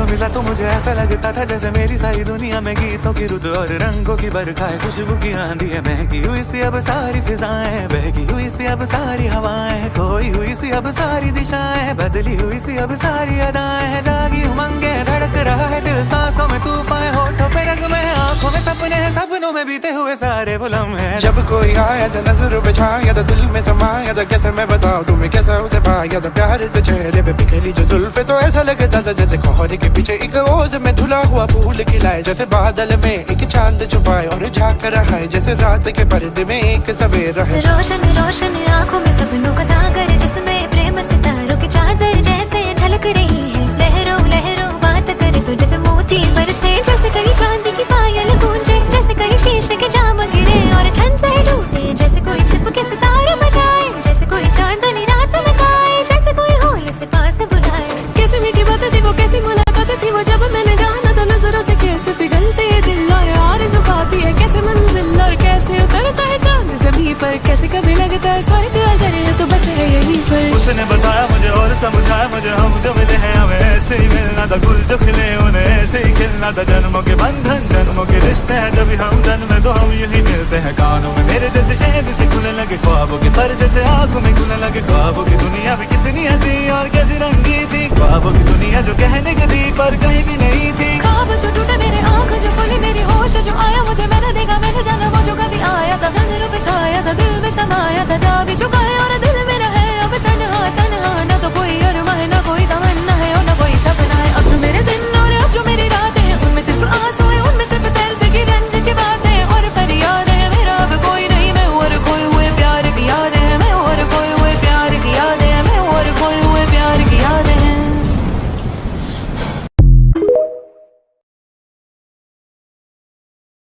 मिला तो मुझे ऐसा लगता था जैसे मेरी सारी दुनिया में गीतों की रुत और रंगों की बरखा है, खुशबू की आंधी है, महकी हुई सी अब सारी फिजाएं, बहकी हुई सी अब सारी हवाएं, खोई हुई सी अब सारी दिशाएं, बदली हुई सी अब सारी अदाएं, जागी उमंगे धड़क रहा है दिल, सांसों में तूफान, होठों पे रंग में, आंखों में सपने हैं, सपनों में बीते हुए सारे वो लम्हे हैं। जब कोई आया था नजर पे छाया था, दिल में समाया था, कैसे मैं बताऊं तुम्हें कैसा उसे पाया था, प्यार से चेहरे पे बिखरी जो जुल्फे, तो ऐसा लगता था जैसे कोहरे के पीछे एक ओज में धुला हुआ फूल खिलाए, जैसे बादल में एक चांद छुपाए और झांक रहा है, जैसे रात के पर्दे में एक सवेरा है। रोशन रोशन आंखों में सपनों का सागर, जिसमें प्रेम सितारों की चादर जैसे झलक रही है, लहरों लहरों बात करे तो जैसे मोती बरसे, जैसे कहीं चांदी की पायल गूंजे, जैसे कहीं शीशे के जाम गिरे और छन से टूटे, जैसे कोई छिप के सितारे बजाए, जैसे कोई चांदनी रात में गाए, जैसे कोई होल से पास बुलाए। कैसी मीठी बात थी वो, कैसी मुलाकात थी वो, जब मैंने जाना तो नजरों से कैसे पिघलते ये दिल और आरज़ू पाती है, कैसे मंजिल और कैसे उतरता है चांद ज़मीं पर, कैसे कभी लगता है स्वर्ग अगर है तो बस है यहीं पर। उसने बताया मुझे और समझाया मुझे, हम जो मिले हैं हमें ऐसे ही मिलना था, गुल जो खिले उन्हें ऐसे ही खिलना था, जन्मों के बंधन जन्मों के रिश्ते हैं, जब हम जन्मे तो हम यही मिलते हैं। कानों में मेरे जैसे शहद से खुलने लगे ख्वाबों के पर, जैसे आंखों में खुलने लगे ख्वाबों की दुनिया भी कितनी हंसी और कैसी रंगी थी, ख्वाबों की दुनिया जो कहने की थी पर कहीं भी नहीं थी। ख्वाब जो टूटा मेरे आँख जो खुली, मेरी होश जो आया मुझे, मैंने देखा मैंने जाना वो जो कभी आया था, नजरों पे छाया था, दिल में समाया था, जा भी चुका है और